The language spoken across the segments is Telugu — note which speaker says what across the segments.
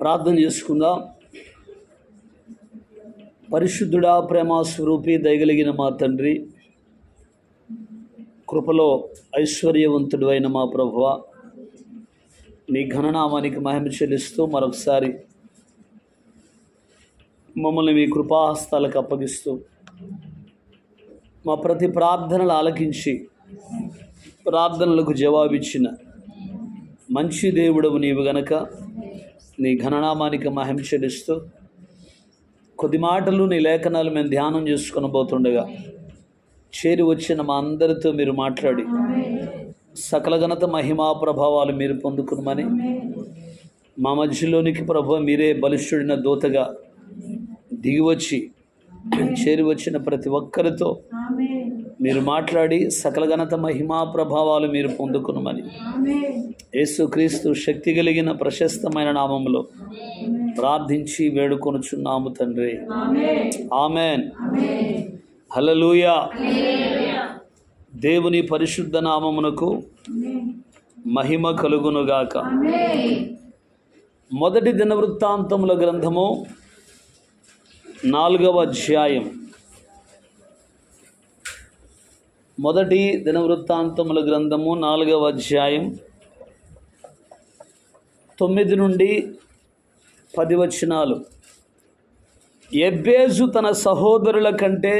Speaker 1: ప్రార్థన చేసుకుందాం. పరిశుద్ధుడా, ప్రేమ స్వరూపి, దయగలిగిన మా తండ్రి, కృపలో ఐశ్వర్యవంతుడు అయిన మా ప్రభువా, నీ ఘననామానికి మహిమ చెల్లిస్తూ మరొకసారి మమ్మల్ని మీ కృపాహస్తాలకు అప్పగిస్తూ మా ప్రతి ప్రార్థనలు ఆలకించి ప్రార్థనలకు జవాబిచ్చిన మంచి దేవుడవు నీవు గనక నీ ఘననామానికి మహిమ చెల్లిస్తూ కొద్ది మాటలు నీ లేఖనాలు మేము ధ్యానం చేసుకొనబోతుండగా చేరి వచ్చిన మా అందరితో మీరు మాట్లాడి సకల ఘనత మహిమా ప్రభావాలు మీరు పొందుకునమని, మా మధ్యలోనికి ప్రభు మీరే బలిష్ఠుడిన దూతగా దిగివచ్చి చేరి వచ్చిన ప్రతి ఒక్కరితో మీరు మాట్లాడి సకల ఘనత మహిమా ప్రభావాలు మీరు పొందుకునమని యేసుక్రీస్తు శక్తి కలిగిన ప్రశస్తమైన నామములో ప్రార్థించి వేడుకొనుచున్నాము తండ్రి. ఆమెన్. హల్లెలూయా. దేవుని పరిశుద్ధ నామమునకు మహిమ కలుగునుగాక. మొదటి దినవృత్తాంతముల గ్రంథము 4వ అధ్యాయం. మొదటి దినవృత్తాంతముల గ్రంథము 4వ అధ్యాయం 9 నుండి 10 వచనాలు. యెబ్బేజు తన సహోదరుల కంటే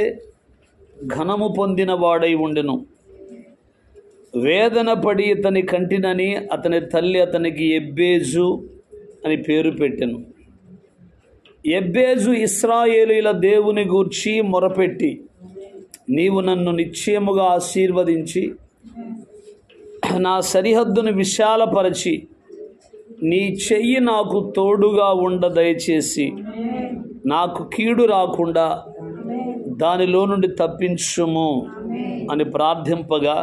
Speaker 1: ఘనము పొందిన వాడై ఉండెను. వేదన పడి ఇతని కంటినని అతని తల్లి అతనికి యెబ్బేజు అని పేరు పెట్టెను. యెబ్బేజు ఇశ్రాయేలీయుల దేవుని గూర్చి మొరపెట్టి, నీవు నన్ను నిశ్చయముగా ఆశీర్వదించి నా సరిహద్దును విశాలపరచి నీ చెయ్యి నాకు తోడుగా ఉండ దయచేసి నాకు కీడు రాకుండా దానిలో నుండి తప్పించుము అని ప్రార్థింపగా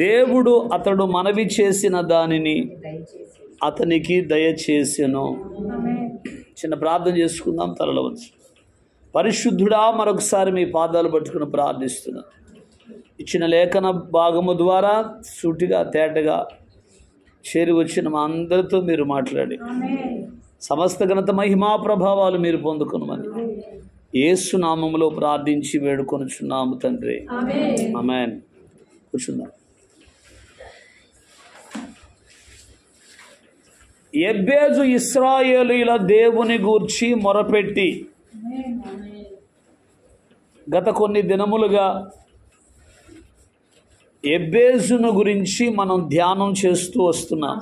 Speaker 1: దేవుడు అతడు మనవి చేసిన దానిని అతనికి దయచేసెను. చిన్న ప్రార్థన చేసుకుందాం. తలలో వచ్చి పరిశుద్ధుడా, మరొకసారి మీ పాదాలు పట్టుకుని ప్రార్థిస్తున్నా. ఇచ్చిన లేఖన భాగము ద్వారా సూటిగా తేటగా చేరి వచ్చిన మా అందరితో మీరు మాట్లాడి సమస్త ఘనత మహిమా ప్రభావాలు మీరు పొందుకునమని యేసు నామములో ప్రార్థించి వేడుకొనుచున్నాము తండ్రి. ఆమేన్. కూర్చుందాం. యెబ్బేజు ఇశ్రాయేలీయుల దేవుని గూర్చి మొరపెట్టి, గత కొన్ని దినములుగా యెబ్బేజును గురించి మనం ధ్యానం చేస్తూ వస్తున్నాం.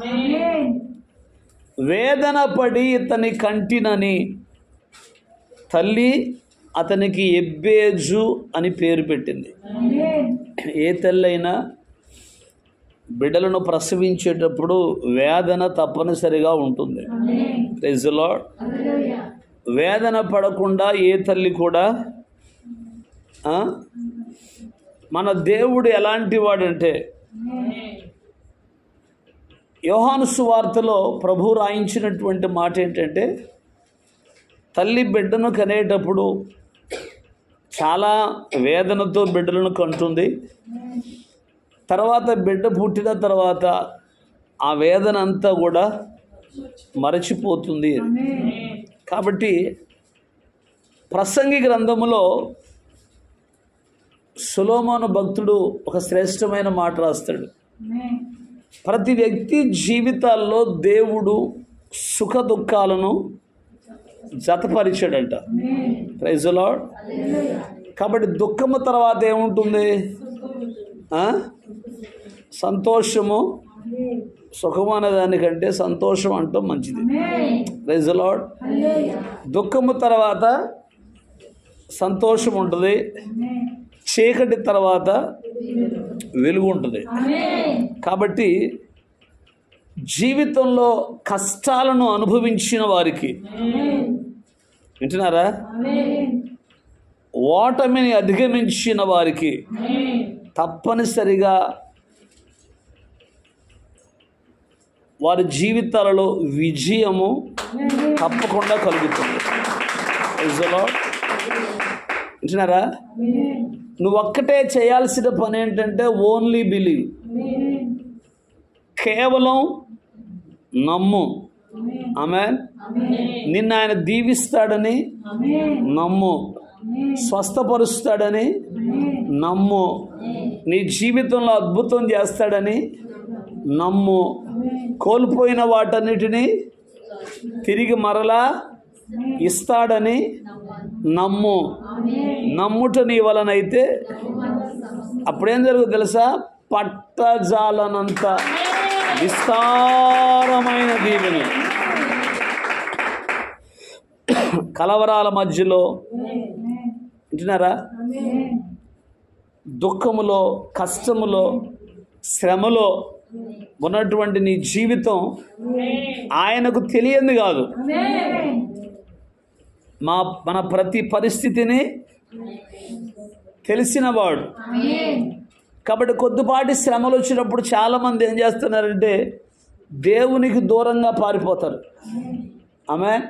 Speaker 1: వేదన పడి ఇతని కంటినని తల్లి అతనికి యెబ్బేజు అని పేరు పెట్టింది. ఏ తల్లైనా బిడ్డలను ప్రసవించేటప్పుడు వేదన తప్పనిసరిగా ఉంటుంది. Praise the Lord. వేదన పడకుండా ఏ తల్లి కూడా. మన దేవుడు ఎలాంటి వాడంటే, యోహాను సువార్తలో ప్రభు రాయించినటువంటి మాట ఏంటంటే, తల్లి బిడ్డను కనేటప్పుడు చాలా వేదనతో బిడ్డలను కంటుంది. తర్వాత బిడ్డ పుట్టిన తర్వాత ఆ వేదన అంతా కూడా మరచిపోతుంది. కాబట్టి ప్రసంగి గ్రంథములో సొలొమోను భక్తుడు ఒక శ్రేష్టమైన మాట రాస్తాడు. ప్రతి వ్యక్తి జీవితాల్లో దేవుడు సుఖ దుఃఖాలను జతపరిచాడంట. Praise the lord. కాబట్టి దుఃఖము తర్వాత ఏముంటుంది? సంతోషము. సుఖము అనే దానికంటే సంతోషం అంటాం మంచిది. Praise the Lord. దుఃఖము తర్వాత సంతోషం ఉంటుంది, చీకటి తర్వాత వెలుగు ఉంటుంది. కాబట్టి జీవితంలో కష్టాలను అనుభవించిన వారికి, వింటున్నారా, ఓటమిని అధిగమించిన వారికి తప్పనిసరిగా వారి జీవితాలలో విజయము తప్పకుండా కలుగుతుంది. వింటున్నారా? నువ్వు ఒక్కటే చేయాల్సిన పని ఏంటంటే ఓన్లీ బిలీవ్. కేవలం నమ్ము. ఆమేన్. నిన్ను ఆయన దీవిస్తాడని నమ్ము, స్వస్థపరుస్తాడని నమ్ము, నీ జీవితంలో అద్భుతం చేస్తాడని నమ్ము, కోల్పోయిన వాటన్నిటినీ తిరిగి మరలా ఇస్తాడని నమ్ము. నమ్ముట నీ వలనైతే అప్పుడేం జరుగుతుంది తెలుసా? పట్టజాలనంత విస్తారమైన దీవెన. కలవరాల మధ్యలో వింటున్నారా? దుఃఖములో, కష్టములో, శ్రమలో ఉన్నటువంటి నీ జీవితం ఆయనకు తెలియంది కాదు. మన ప్రతి పరిస్థితిని తెలిసినవాడు. కాబట్టి కొద్దిపాటి శ్రమలు వచ్చినప్పుడు చాలామంది ఏం చేస్తున్నారంటే దేవునికి దూరంగా పారిపోతారు. ఆమేన్.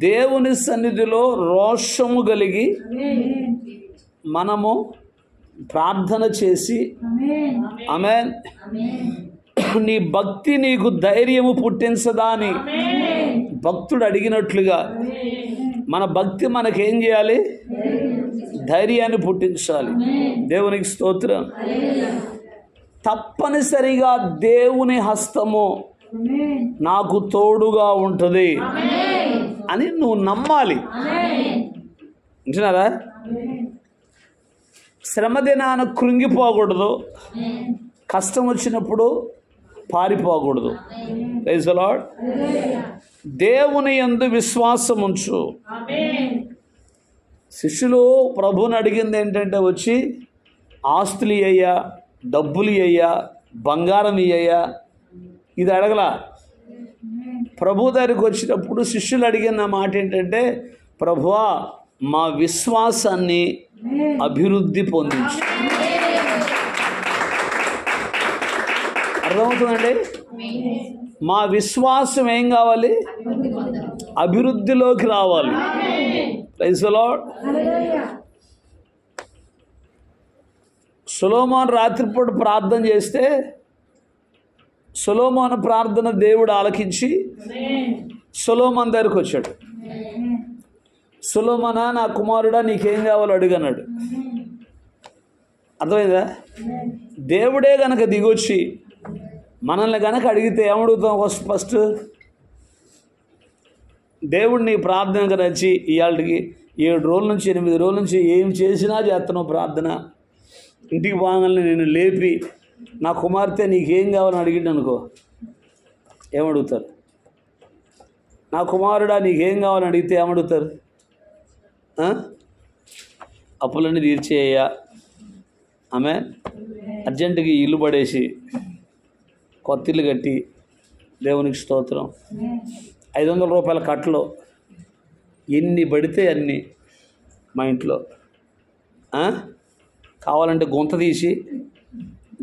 Speaker 1: దేవుని సన్నిధిలో రోషము కలిగి మనము ప్రార్థన చేసి, ఆమేన్, నీ భక్తి నీకు ధైర్యము పుట్టించదా అని భక్తుడు అడిగినట్లుగా మన భక్తి మనకేం చేయాలి? ధైర్యాన్ని పుట్టించాలి. దేవునికి స్తోత్రం. తప్పనిసరిగా దేవుని హస్తము నాకు తోడుగా ఉంటుంది అని నువ్వు నమ్మాలి. వింటున్నారా? శ్రమ దినాన కృంగిపోకూడదు, కష్టం వచ్చినప్పుడు పారిపోకూడదు. Praise the lord. దేవుని యందు విశ్వాసం ఉంచు. శిష్యులు ప్రభువుని అడిగింది ఏంటంటే, వచ్చి ఆస్తులు ఇయ్యా, డబ్బులు ఇయ్యా, బంగారం ఇయ్యా, ఇది అడగలా. ప్రభు దగ్గరికి వచ్చినప్పుడు శిష్యులు అడిగిన మాట ఏంటంటే, ప్రభువా మా విశ్వాసాన్ని అభివృద్ధి పొందించు. అర్థమవుతుందండి? మా విశ్వాసం ఏం కావాలి? అభివృద్ధిలోకి రావాలి. Praise the lord. సొలొమోను రాత్రిపూట ప్రార్థన చేస్తే సొలొమోను ప్రార్థన దేవుడు ఆలకించి సొలొమోను దగ్గరికి వచ్చాడు. సొలొమోనా, నా కుమారుడా, నీకేం కావాలో అడుగన్నాడు. అర్థమైందా? దేవుడే గనక దిగొచ్చి మనల్ని గనక అడిగితే ఏమడుగుతాం? ఫస్ట్ దేవుడు నీ ప్రార్థనకు నచ్చి ఇవాళకి 7 రోజుల నుంచి 8 రోజుల నుంచి ఏం చేసినా చేస్తున్నావు ప్రార్థన. ఇంటికి పోగానే నేను లేపి నా కుమార్తె నీకేం కావాలని అడిగిండు అనుకో, ఏమడుగుతారు? నా కుమారుడా నీకేం కావాలని అడిగితే ఏమడుగుతారు? అప్పులన్నీ తీర్చేయ్యా, ఆమె అర్జెంటుగా ఇల్లు పడేసి కొత్త ఇల్లు కట్టి, దేవునికి స్తోత్రం, 500 రూపాయల కట్టలు ఎన్ని పడితే అన్ని మా ఇంట్లో. కావాలంటే గుంత తీసి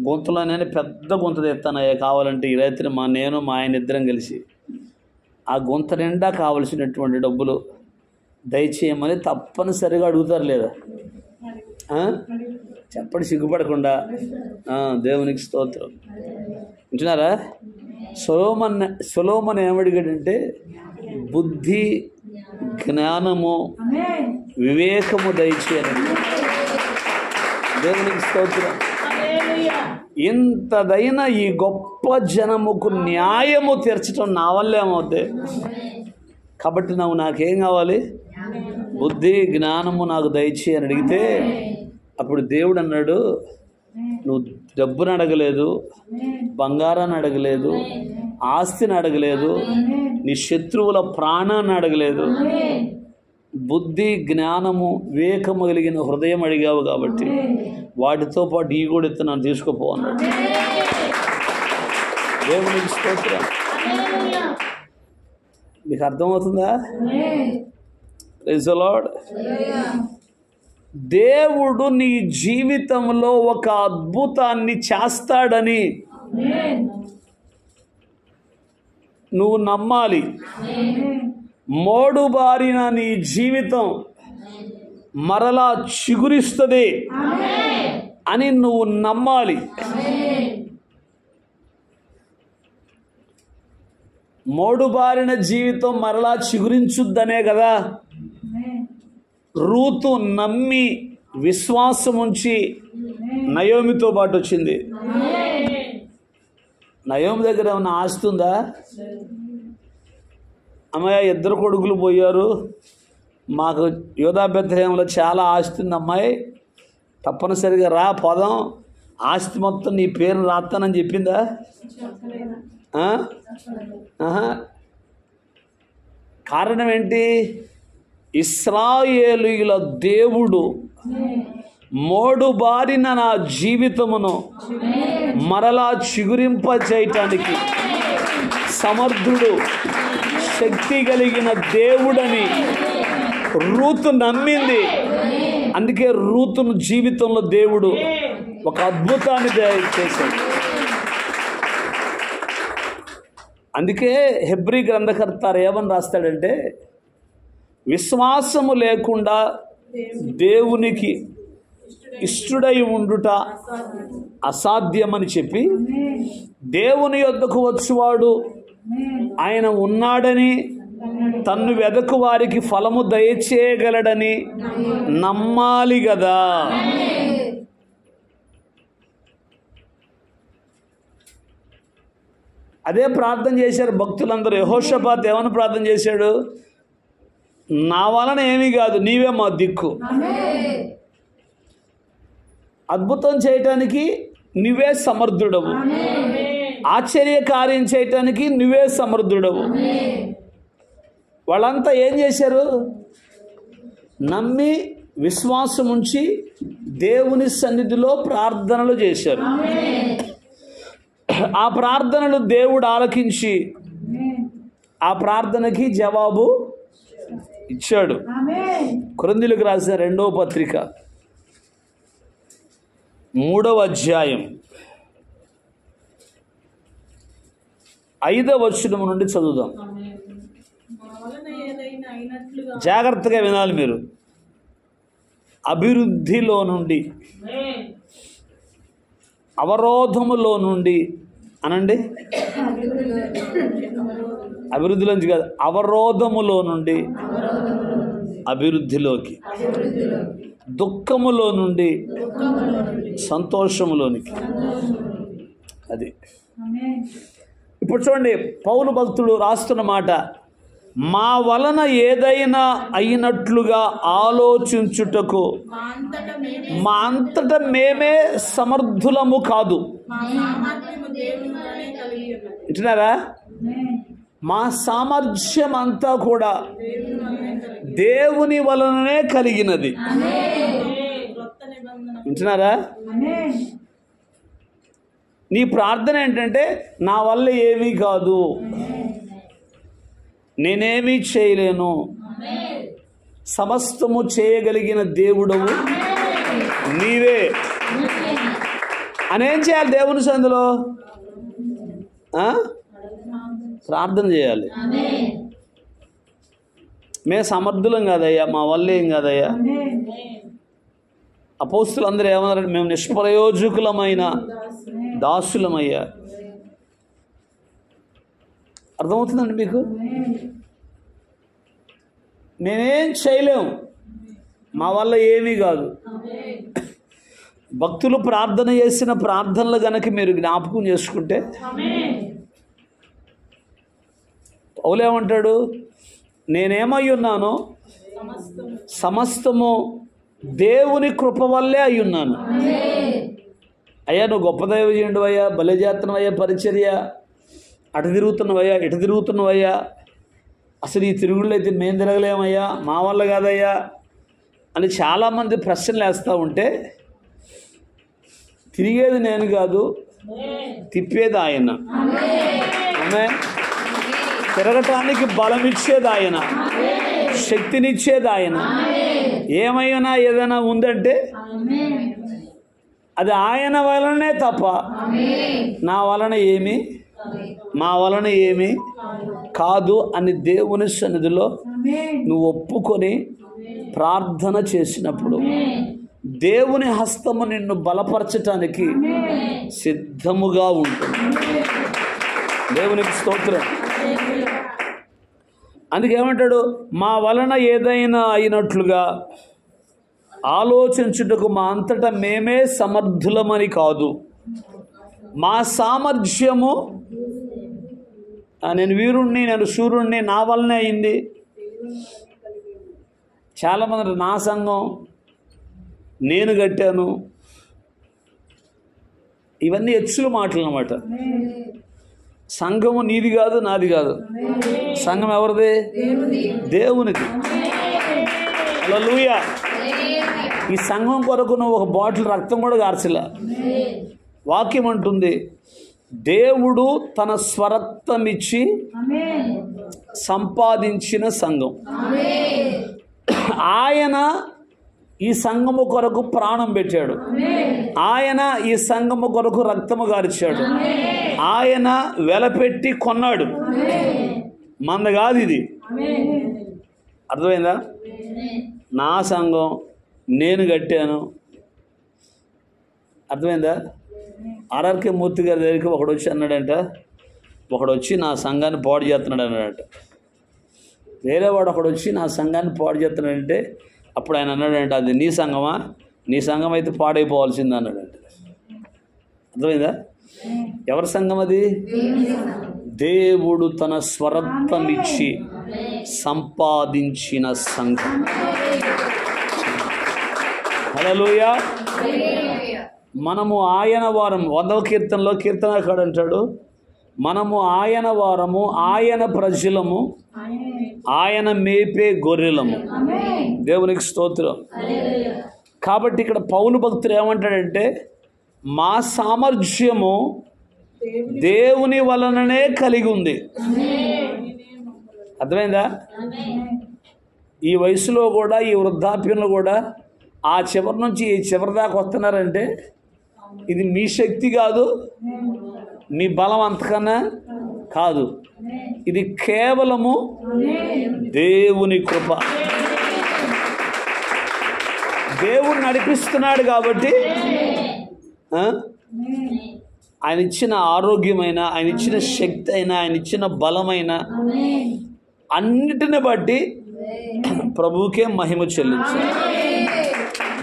Speaker 1: గుంతలోనే పెద్ద గుంత తెస్తానయ్యా, కావాలంటే ఈ రాత్రి నేను మా ఆయన ఇద్దరం కలిసి ఆ గుంత నిండా కావలసినటువంటి డబ్బులు దయచేయమని తప్పనిసరిగా అడుగుతారు లేదా? చెప్పండి సిగ్గుపడకుండా. దేవునికి స్తోత్రం. వింటున్నారా? సొలొమోను ఏమడిగాడంటే, బుద్ధి, జ్ఞానము, వివేకము దయచేయని. దేవునికి స్తోత్రం. ఇంతదైన ఈ గొప్ప జనముకు న్యాయము తీర్చడం నా వల్ల ఏమవుద్ది? కాబట్టి నాకేం కావాలి? బుద్ధి, జ్ఞానము నాకు దయచేయని అడిగితే అప్పుడు దేవుడు అన్నాడు, నువ్వు డబ్బుని అడగలేదు, బంగారాన్ని అడగలేదు, ఆస్తిని అడగలేదు, నీ శత్రువుల ప్రాణాన్ని అడగలేదు, బుద్ధి, జ్ఞానము, వివేకము కలిగిన హృదయం అడిగావు కాబట్టి వాటితో పాటు ఈ కూడా ఇస్తున్నాను, తీసుకుపో అన్నాడు. దేవునికి స్తోత్రం. మీకు అర్థమవుతుందా? Praise the Lord. దేవుడు నీ జీవితంలో ఒక అద్భుతాన్ని చేస్తాడని నువ్వు నమ్మాలి. మోడుబారిన నీ జీవితం మరలా చిగురిస్తుంది అని నువ్వు నమ్మాలి. మోడుబారిన జీవితం మరలా చిగురించుద్దనే కదా రూతు నమ్మి విశ్వాసం ఉంచి నయోమితో పాటు వచ్చింది. నయోమి దగ్గర ఏమన్నా ఆస్తి ఉందా? అమ్మాయి 2 కొడుకులు పోయారు, మాకు యోధా బెత్లెహేములో చాలా ఆస్తి ఉంది అమ్మాయి, తప్పనిసరిగా రా పోదాం, ఆస్తి మొత్తం నీ పేరు రాస్తానని చెప్పిందా? కారణం ఏంటి? ఇశ్రాయేలీయుల దేవుడు మోడుబారిన నా జీవితమును మరలా చిగురింప చేయటానికి సమర్థుడు, శక్తి కలిగిన దేవుడని రూతు నమ్మింది. అందుకే రూతును జీవితంలో దేవుడు ఒక అద్భుతాన్ని చేశాడు. అందుకే హెబ్రీ గ్రంథకర్త ఏమని రాస్తాడంటే, విశ్వాసము లేకుండా దేవునికి ఇష్టుడై ఉండుట అసాధ్యమని చెప్పి, దేవుని యొద్దకు వచ్చువాడు ఆయన ఉన్నాడని, తన్ను వెదకు వారికి ఫలము దయచేయగలడని నమ్మాలి కదా. అదే ప్రార్థన చేశారు భక్తులందరూ. యెహోషాపాతు ఏమని ప్రార్థన చేశాడు? నా వలన ఏమీ కాదు, నీవే మా దిక్కు. అద్భుతం చేయటానికి నువ్వే సమర్థుడవు, ఆశ్చర్య కార్యం చేయటానికి నువ్వే సమర్థుడవు. వాళ్ళంతా ఏం చేశారు? నమ్మి విశ్వాసం ఉంచి దేవుని సన్నిధిలో ప్రార్థనలు చేశారు. ఆ ప్రార్థనలు దేవుడు ఆలకించి ఆ ప్రార్థనకి జవాబు ఇచ్చాడు. కొరింథీయులకు రాసిన 2వ పత్రిక 3వ అధ్యాయం 5వ వచనం నుండి చదువుదాం. జాగ్రత్తగా వినాలి మీరు. అభివృద్ధిలో నుండి, అవరోధములో నుండి అనండి, అభివృద్ధిలోంచి కాదు, అవరోధములో నుండి అభివృద్ధిలోకి, దుఃఖములో నుండి సంతోషములోనికి. అది ఇప్పుడు చూడండి, పౌలు భక్తుడు రాస్తున్న మాట, మా వలన ఏదైనా అయినట్లుగా ఆలోచించుటకు మా అంతటా మేమే సమర్థులము కాదు. వింటున్నారా? మా సామర్థ్యం అంతా కూడా దేవుని వలననే కలిగినది. వింటున్నారా? నీ ప్రార్థన ఏంటంటే, నా వల్ల ఏమీ కాదు, నేనేమీ చేయలేను, సమస్తము చేయగలిగిన దేవుడవు నీవే అనేం చేయాలి? దేవుని సన్నిధిలో ప్రార్థన చేయాలి. మేము సమర్థులం కాదయ్యా, మా వల్ల ఏం కాదయ్యా. అపోస్తులందరూ ఏమన్నారంటే, మేము నిష్ప్రయోజకులమైన దాసులమయ్యా. అర్థమవుతుందండి మీకు? మేమేం చేయలేము, మా వల్ల ఏమీ కాదు. భక్తులు ప్రార్థన చేసిన ప్రార్థనలు గనక మీరు జ్ఞాపకం చేసుకుంటే, పౌలేమంటాడు? నేనేమై ఉన్నానో సమస్తము దేవుని కృప వల్లే అయి ఉన్నాను. అయ్యా నువ్వు గొప్ప దైవజనుడు అయ్యా, బలి చేస్తున్నావయ్యా, పరిచర్య అటు తిరుగుతున్నావయ్యా, ఇటు తిరుగుతున్నావయ్యా, అసలు ఈ తిరుగుళ్ళు అయితే మేము తిరగలేమయ్యా, మా వల్ల కాదయ్యా అని చాలామంది ప్రశ్నలు వేస్తూ ఉంటే, తిరిగేది నేను కాదు, తిప్పేది ఆయన. ఆమేన్. తిరగటానికి బలం ఇచ్చేది ఆయన, శక్తినిచ్చేది ఆయన. ఏమైనా ఏదైనా ఉందంటే అది ఆయన వలనే తప్ప నా వలన ఏమీ, మా వలన ఏమీ కాదు అని దేవుని సన్నిధిలో నువ్వు ఒప్పుకొని ప్రార్థన చేసినప్పుడు దేవుని హస్తము నిన్ను బలపరచటానికి సిద్ధముగా ఉంటుంది. దేవునికి స్తోత్రం. అందుకేమంటాడు, మా వలన ఏదైనా అయినట్లుగా ఆలోచించుటకు మా అంతటా మేమే సమర్థులమని కాదు, మా సామర్థ్యము, నేను వీరుణ్ణి, నేను శూరుణ్ణి, నా వల్లనే అయింది. చాలామంది నా సంఘం, నేను కట్టాను, ఇవన్నీ హెచ్చుల మాటలు అన్నమాట. సంఘము నీది కాదు, నాది కాదు. సంఘం ఎవరిది? దేవునికి. హల్లెలూయా. ఈ సంఘం కొరకు నువ్వు ఒక బాటిల్ రక్తం కూడా కార్చలా. వాక్యం అంటుంది, దేవుడు తన స్వరక్తమిచ్చి సంపాదించిన సంఘం. ఆయన ఈ సంఘము కొరకు ప్రాణం పెట్టాడు. ఆయన ఈ సంఘము కొరకు రక్తము గార్చాడు. ఆయన వెలపెట్టి కొన్నాడు. మంద కాదు ఇది. అర్థమైందా? నా సంఘం, నేను కట్టాను. అర్థమైందా? ఆర్ఆర్కే మూర్తి గారి దగ్గరికి ఒకడు వచ్చి అన్నాడంట, ఒకడు వచ్చి నా సంఘాన్ని పాడు చేస్తున్నాడు అన్నాడంట. వేరేవాడు ఒకడు వచ్చి నా సంఘాన్ని పాడు చేస్తున్నాడంటే అప్పుడు ఆయన అన్నాడంట, అది నీ సంఘమా? నీ సంఘం అయితే పాడైపోవాల్సింది అన్నాడంట. అర్థమైందా? ఎవరి సంఘం అది? దేవుడు తన స్వరక్తమిచ్చి సంపాదించిన సంఘం. హల్లెలూయా. మనము ఆయన వారం. 100వ కీర్తనలో కీర్తనకారుడు అంటాడు, మనము ఆయన వారము, ఆయన ప్రజలము, ఆయన మేపే గొర్రెలము. దేవునికి స్తోత్రం. కాబట్టి ఇక్కడ పౌలు భక్తుడు ఏమంటాడంటే, మా సామర్థ్యము దేవుని వలననే కలిగి ఉంది. అర్థమైందా? ఈ వయసులో కూడా, ఈ వృద్ధాప్యంలో కూడా ఆ చివరి నుంచి ఈ చివరి దాకా వస్తున్నారంటే ఇది మీ శక్తి కాదు, మీ బలం అంతకన్నా కాదు. ఇది కేవలము దేవుని కృప. దేవుడు నడిపిస్తున్నాడు కాబట్టి ఆయన ఇచ్చిన ఆరోగ్యమైన, ఆయన ఇచ్చిన శక్తి అయినా, ఆయన ఇచ్చిన బలమైన అన్నిటిని బట్టి ప్రభువుకే మహిమ చెల్లించాలి.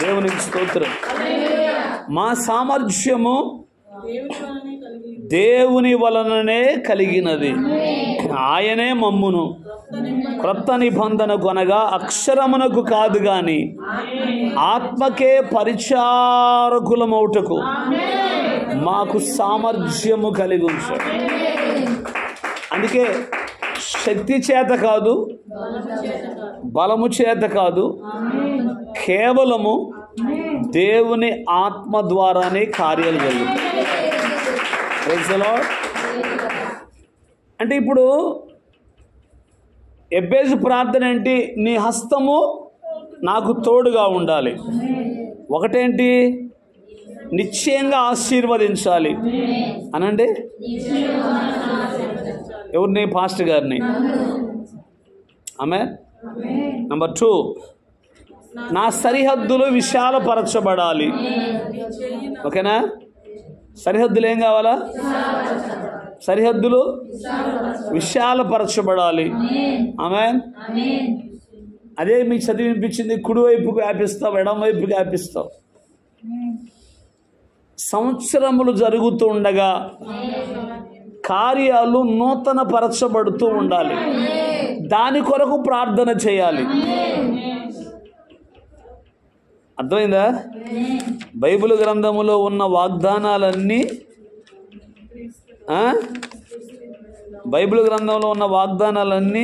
Speaker 1: దేవునికి స్తోత్రం. మా సామర్థ్యము దేవుని వలననే కలిగినది. ఆయనే మమ్మును క్రొత్త నిబంధనకు అనగా అక్షరమునకు కాదు గాని ఆత్మకే పరిచారకులమౌటకు మాకు సామర్థ్యము కలిగి ఉంచాడు. అందుకే శక్తి చేత కాదు, బలము చేత కాదు, కేవలము దేవుని ఆత్మ ద్వారానే కార్యాలు జరుగుతాయి. Praise the Lord. అంటే ఇప్పుడు ఎబ్బేజు ప్రార్థన ఏంటి? నీ హస్తము నాకు తోడుగా ఉండాలి. ఒకటేంటి? నిశ్చయంగా ఆశీర్వదించాలి అనండి. ఎవరిని? పాస్టర్ గారిని. ఆమేన్. నంబర్ 2, నా సరిహద్దులు విశాలపరచబడాలి. ఓకేనా? సరిహద్దులు ఏం కావాలా? సరిహద్దులు విశాలపరచబడాలి. ఆమేన్. అదే మీకు చదివినిపించింది. కుడివైపుకి వ్యాపిస్తావు, ఎడం వైపుకి వ్యాపిస్తావు. సంవత్సరములు జరుగుతూ ఉండగా కార్యాలు నూతన పరచబడుతూ ఉండాలి. దాని కొరకు ప్రార్థన చేయాలి. అర్థమైందా? బైబిల్ గ్రంథములో ఉన్న వాగ్దానాలన్నీ, బైబిల్ గ్రంథంలో ఉన్న వాగ్దానాలన్నీ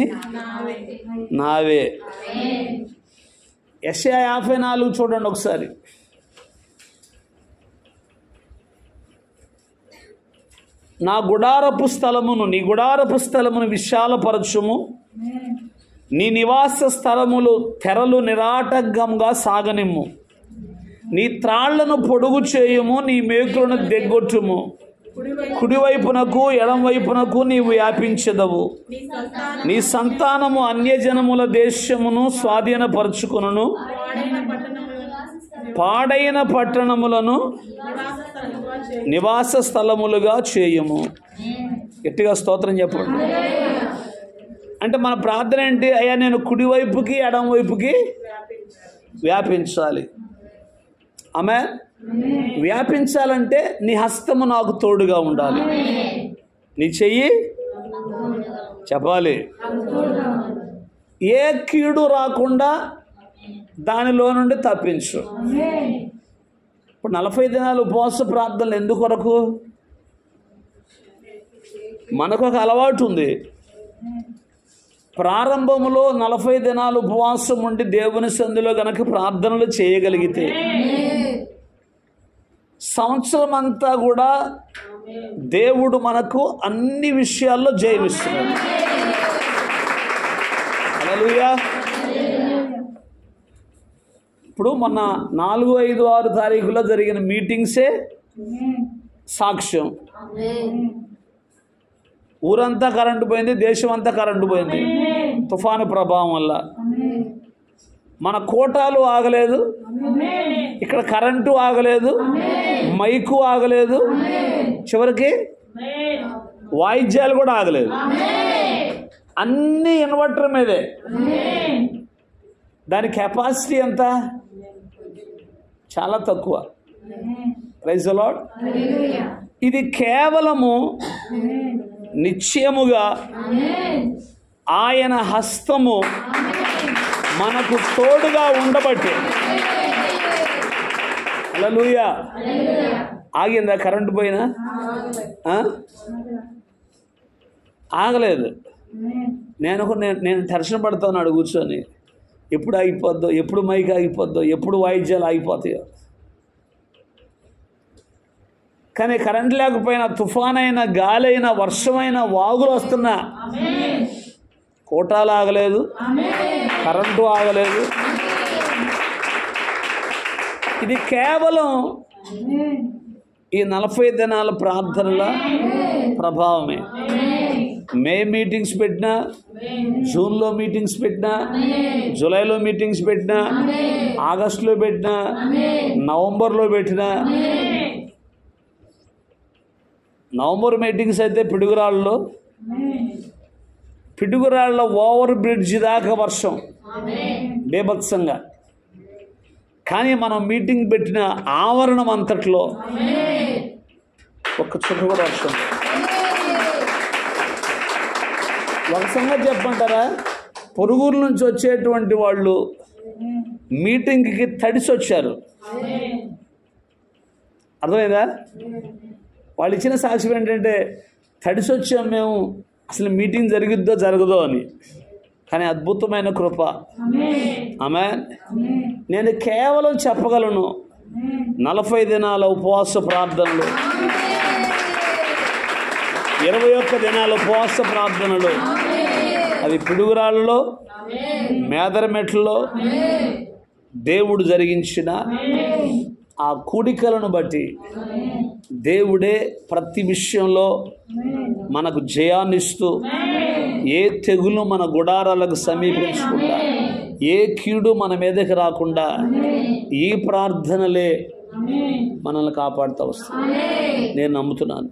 Speaker 1: నావే. యెషయా 54 చూడండి ఒకసారి. నా గుడారపు స్థలమును, నీ గుడారపు స్థలమును విశాలపరచుము, నీ నివాస స్థలములు తెరలు నిరాటంకంగా సాగనిమ్ము, నీ త్రాళ్లను పొడుగు చేయుము, నీ మేకులను దిగ్గొట్టుము, కుడివైపునకు ఎడం వైపునకు నీవు వ్యాపించదవు. నీ సంతానము అన్యజనముల దేశమును స్వాధీనపరచుకును, పాడైన పట్టణములను నివాస స్థలములుగా చేయుము. గట్టిగా స్తోత్రం చెప్పండి. అంటే మన ప్రార్థన ఏంటి? అయ్యా నేను కుడివైపుకి ఎడమ వైపుకి వ్యాపించాలి. ఆమె వ్యాపించాలంటే నీ హస్తము నాకు తోడుగా ఉండాలి, నీ చెయ్యి చెప్పాలి. ఏ కీడు రాకుండా దానిలో నుండి తప్పించు. ఇప్పుడు 40 దినాలు ఉపవాస ప్రార్థనలు ఎందుకొరకు? మనకు ఒక అలవాటు ఉంది. ప్రారంభంలో 40 దినాలు ఉపవాసం ఉండి దేవుని సన్నిధిలో గనక ప్రార్థనలు చేయగలిగితే సంవత్సరం అంతా కూడా దేవుడు మనకు అన్ని విషయాల్లో జయమిస్తున్నాడు. హల్లెలూయా. ఇప్పుడు మొన్న 4, 5, 6 తారీఖులో జరిగిన మీటింగ్సే సాక్ష్యం. ఊరంతా కరెంటు పోయింది, దేశం అంతా కరెంటు పోయింది తుఫాను ప్రభావం వల్ల. మన కోటాలు ఆగలేదు, ఇక్కడ కరెంటు ఆగలేదు, మైకు ఆగలేదు, చివరికి వాయిద్యాలు కూడా ఆగలేదు. అన్నీ ఇన్వర్టర్ మీదే. దాని కెపాసిటీ ఎంత? చాలా తక్కువ. Praise the Lord. ఇది కేవలము నిశ్చయముగా ఆయన హస్తము మనకు తోడుగా ఉండబట్టే. హల్లెలూయా. ఆగిందా కరెంటు పోయినా? ఆగలేదు. నేను టెన్షన్ పడుతున్నాడు కూర్చొని, ఎప్పుడు ఆగిపోద్దో, ఎప్పుడు మైక్ ఆగిపోద్దో, ఎప్పుడు వాయిద్యాలు ఆగిపోతాయో. కానీ కరెంట్ లేకపోయినా, తుఫాన్ అయినా, గాలి అయినా, వర్షమైనా, వాగులు వస్తున్నా కోటాలు ఆగలేదు, కరెంటు ఆగలేదు. ఇది కేవలం ఈ 40 దినాల ప్రార్థనల ప్రభావమే. మే మీటింగ్స్ పెట్టినా, జూన్లో మీటింగ్స్ పెట్టినా, జూలైలో మీటింగ్స్ పెట్టినా, ఆగస్టులో పెట్టినా, నవంబర్లో పెట్టినా. నవంబర్ మీటింగ్స్ అయితే పిడుగురాళ్ళ ఓవర్ బ్రిడ్జ్ దాకా వర్షం బేభత్సంగా. కానీ మనం మీటింగ్ పెట్టిన ఆవరణం అంతట్లో ఒక్క చుక్క కూడా వర్షం. ఒక సంగతి చెప్పమంటారా? పొరుగురు నుంచి వచ్చేటువంటి వాళ్ళు మీటింగ్కి తడిసి వచ్చారు. అర్థమైందా? వాళ్ళు ఇచ్చిన సాక్ష్యం ఏంటంటే, తడిసి వచ్చాం మేము, అసలు మీటింగ్ జరిగిద్దో జరగదో అని. కానీ అద్భుతమైన కృప. ఆమేన్. నేను కేవలం చెప్పగలను, 40 దినాల ఉపవాస ప్రార్థనలు, 21 దినాల ఉపవాస ప్రార్థనలు, అది పిడుగురాళ్ళలో, మేదరమెట్లలో దేవుడు జరిగించిన ఆ కూడికలను బట్టి దేవుడే ప్రతి విషయంలో మనకు జయాన్నిస్తూ, ఏ తెగులు మన గుడారాలకు సమీపించకుండా, ఏ కీడు మన మీదకి రాకుండా ఈ ప్రార్థనలే మనల్ని కాపాడుతూ వస్తుంది. నేను నమ్ముతున్నాను.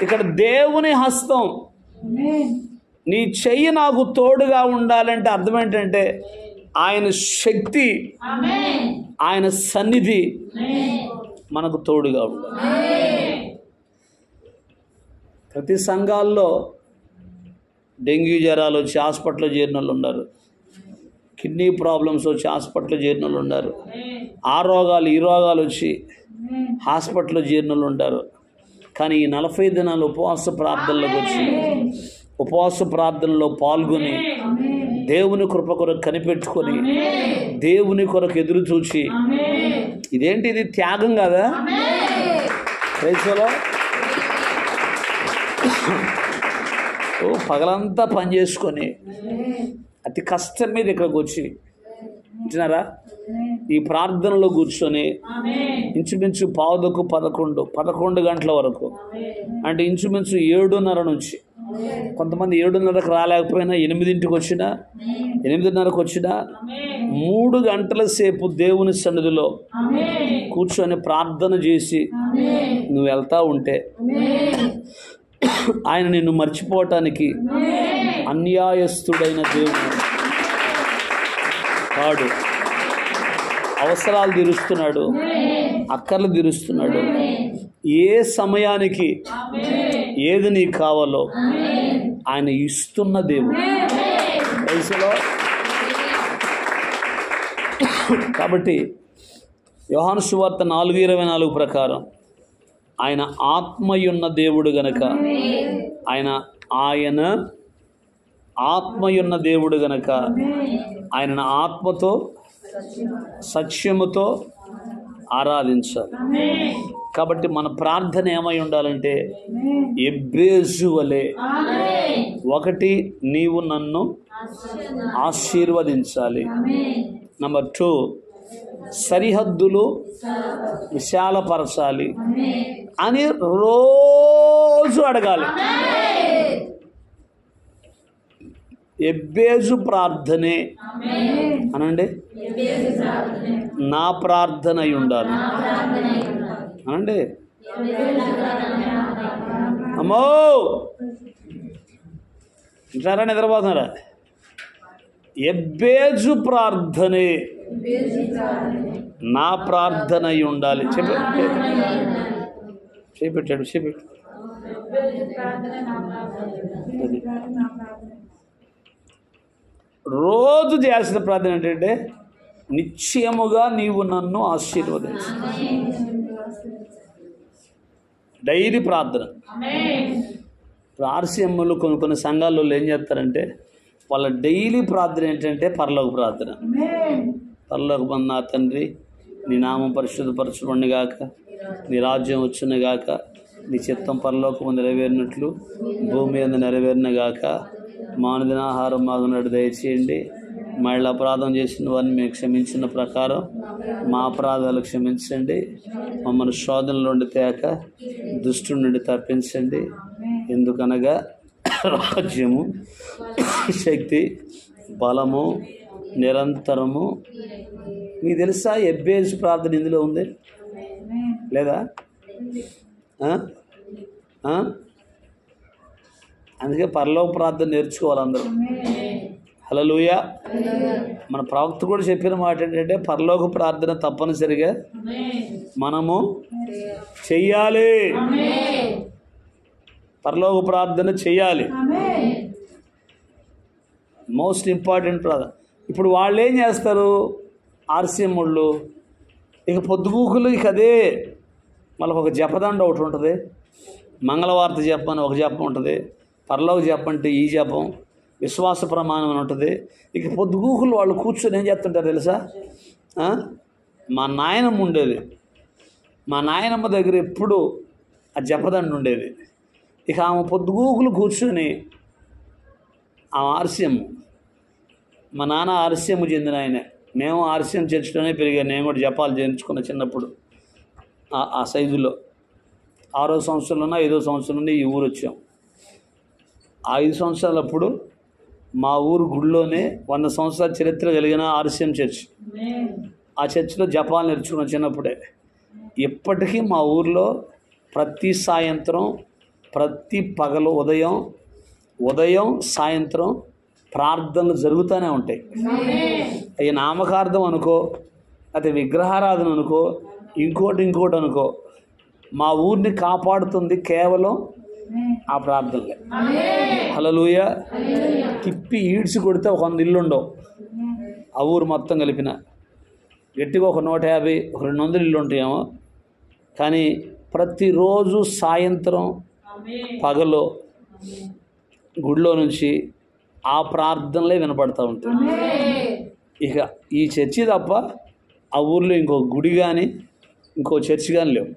Speaker 1: ఇక్కడ దేవుని హస్తం, నీ చెయ్యి నాకు తోడుగా ఉండాలంటే అర్థం ఏంటంటే, ఆయన శక్తి, ఆయన సన్నిధి మనకు తోడుగా ఉండాలి. ప్రతి సంఘాల్లో డెంగ్యూ జ్వరాలు వచ్చి హాస్పిటల్లో చేరిన వాళ్ళు ఉన్నారు, కిడ్నీ ప్రాబ్లమ్స్ వచ్చి హాస్పిటల్లో చేరిన వాళ్ళు ఉన్నారు, ఆ రోగాలు ఈ రోగాలు వచ్చి హాస్పిటల్లో చేరిన వాళ్ళు ఉంటారు. కానీ ఈ 40 దినాలు ఉపవాస ప్రార్థనలకు వచ్చి, ఉపవాస ప్రార్థనలో పాల్గొని, దేవుని కృప కొరకు కనిపెట్టుకొని, దేవుని కొరకు ఎదురు చూచి, ఇదేంటి, ఇది త్యాగం కదా? పగలంతా పని చేసుకొని అతి కష్టం మీద ఇక్కడికి వచ్చి వింటున్నారా, ఈ ప్రార్థనలో కూర్చొని ఇంచుమించు 11 గంటల వరకు, అంటే ఇంచుమించు 7:30 నుంచి, కొంతమంది 7:30కి రాలేకపోయినా 8ంటికి వచ్చినా, 8:30కి వచ్చినా 3 గంటల సేపు దేవుని సన్నిధిలో కూర్చొని ప్రార్థన చేసి నువ్వు వెళ్తా ఉంటే ఆయన నిన్ను మర్చిపోవటానికి అన్యాయస్తుడైన దేవుడు కాడు. అవసరాలు తీరుస్తున్నాడు, అక్కర్లు తీరుస్తున్నాడు. ఏ సమయానికి ఏది నీకు కావాలో ఆయన ఇస్తున్న దేవుడు. కాబట్టి యోహాను సువార్త 4:24 ప్రకారం ఆయన ఆత్మయున్న దేవుడు గనక ఆయన ఆత్మయున్న దేవుడు గనక ఆయనను ఆత్మతో సత్యముతో ఆరాధించాలి. కాబట్టి మన ప్రార్థన ఏమై ఉండాలంటే ఎబ్బేజు వలె, ఒకటి నీవు నన్ను ఆశీర్వదించాలి. నెంబర్ 2 సరిహద్దులు విశాలపరచాలి అని రోజు అడగాలి. ఎబ్బేజు ప్రార్థనే అనండి, నా ప్రార్థన అయి ఉండాలి అనండి. అమ్మో ఇంటారా, నిద్రపోతున్నారా? ఎబ్బేజు ప్రార్థనే నా ప్రార్థన అయి ఉండాలి. చేపెట్టాడు. రోజు చేయాల్సిన ప్రార్థన ఏంటంటే నిశ్చయముగా నీవు నన్ను ఆశీర్వదించు. డైలీ ప్రార్థన. ఆర్సీఎంలు కొన్ని సంఘాల్లో ఏం చేస్తారంటే వాళ్ళ డైలీ ప్రార్థన ఏంటంటే పరలోక ప్రార్థన. పరలోకమందు నా తండ్రి, నీ నామం పరిశుద్ధపరచబడును గాక, నీ రాజ్యం వచ్చును గాక, నీ చిత్తం పరలోకము నెరవేరినట్లు భూమి మీద నెరవేరిన గాక, మానుదినాహారం మాకు నాడు దయచేయండి, మళ్ళీ అపరాధం చేసిన వారిని మేము క్షమించిన ప్రకారం మా అపరాధాలు క్షమించండి, మమ్మల్ని శోధనలో నుండి తేక దుష్టుడి నుండి తప్పించండి. ఎందుకనగా రాజ్యము, శక్తి, బలము నిరంతరము. మీకు తెలుసా ఎబ్బేజు ప్రార్థన ఇందులో ఉంది లేదా? అందుకే పరలోక ప్రార్థన నేర్చుకోవాలి అందరూ. హల్లెలూయా. మన ప్రవక్త కూడా చెప్పిన మాట ఏంటంటే పరలోక ప్రార్థన తప్పనిసరిగా మనము చెయ్యాలి. పరలోక ప్రార్థన చెయ్యాలి. మోస్ట్ ఇంపార్టెంట్ ప్రార్థన. ఇప్పుడు వాళ్ళు ఏం చేస్తారు, ఆర్సీఎం వాళ్ళు ఇక పొద్దుగూకులు ఇక అదే. మళ్ళీ ఒక జపదండ ఒకటి ఉంటుంది, మంగళవార్త జపం అని ఒక జపం ఉంటుంది, పరలోక జపం అంటే ఈ జపం, విశ్వాస ప్రమాణం అని ఉంటుంది. ఇక పొద్దుగూకులు వాళ్ళు కూర్చొని ఏం చేస్తుంటారు తెలుసా? మా నాయనమ్మ ఉండేది, మా నాయనమ్మ దగ్గర ఎప్పుడు ఆ జపదండ ఉండేది. ఇక ఆమె పొద్దుగూకులు కూర్చొని ఆమె ఆర్సీఎం, మా నాన్న ఆర్సీఎం చెందిన ఆయన, మేము ఆర్సీఎం చర్చిలోనే పెరిగాను. నేను కూడా జపాలు చేయించుకున్న చిన్నప్పుడు ఆ సైజులో. 6వ సంవత్సరంలోనే 5వ సంవత్సరంలోనే ఈ ఊరు వచ్చాం. 5 సంవత్సరాలప్పుడు మా ఊరు గుడిలోనే 100 సంవత్సరాల చరిత్ర కలిగిన ఆర్సీఎం చర్చ్. ఆ చర్చిలో జపాలు నేర్చుకున్న చిన్నప్పుడే. ఇప్పటికీ మా ఊర్లో ప్రతి సాయంత్రం, ప్రతి పగలు, ఉదయం సాయంత్రం ప్రార్థనలు జరుగుతూనే ఉంటాయి. అవి నామకార్థం అనుకో, అది విగ్రహారాధన అనుకో, ఇంకోటి అనుకో, మా ఊరిని కాపాడుతుంది కేవలం ఆ ప్రార్థనలే. హల్లెలూయా. తిప్పి ఈడ్చి కొడితే ఒక 100 ఇల్లు ఉండవు ఆ ఊరు మొత్తం కలిపిన. గట్టిగా ఒక 150, ఒక 200 ఇల్లు ఉంటాయేమో. కానీ ప్రతిరోజు సాయంత్రం పగలో గుడిలో నుంచి ఆ ప్రార్థనలే వినపడతా ఉంటాయి. ఇక ఈ చర్చి తప్ప ఆ ఊర్లో ఇంకో గుడి కానీ ఇంకో చర్చి కానీ లేవు.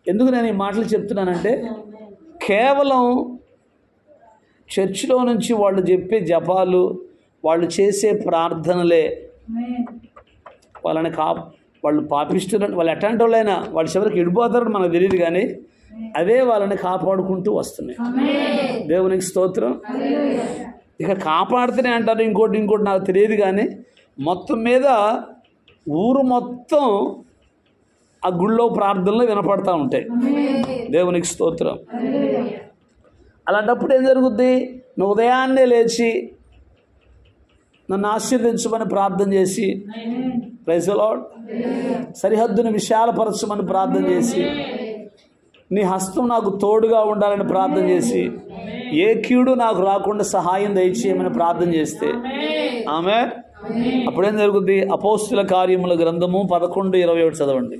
Speaker 1: ఎందుకు నేను ఈ మాటలు చెప్తున్నానంటే కేవలం చర్చిలో నుంచి వాళ్ళు చెప్పే జపాలు, వాళ్ళు చేసే ప్రార్థనలే వాళ్ళు పాపిస్తున్నారు. వాళ్ళు ఎట్లాంటి వాళ్ళైనా వాళ్ళు చివరికి ఇడిపోతారని మనకు తెలియదు, కానీ అవే వాళ్ళని కాపాడుకుంటూ వస్తున్నాయి. దేవునికి స్తోత్రం. ఇక కాపాడుతూనే అంటారు, ఇంకోటి నాకు తెలియదు, కానీ మొత్తం మీద ఊరు మొత్తం ఆ గుళ్ళో ప్రార్థనలు వినపడతా ఉంటాయి. దేవునికి స్తోత్రం. అలాంటప్పుడు ఏం జరుగుద్ది? నువ్వు ఉదయాన్నే లేచి నన్ను ఆశీర్వదించమని ప్రార్థన చేసి, ప్రైజ్ ది లార్డ్, సరిహద్దును విశాలపరచమని ప్రార్థన చేసి, నీ హస్తం నాకు తోడుగా ఉండాలని ప్రార్థన చేసి, ఏ కీడు నాకు రాకుండా సహాయం దయచేయమని ప్రార్థన చేస్తే ఆమె అప్పుడేం జరుగుద్ది? అపోస్తుల కార్యముల గ్రంథము 11:21 చదవండి.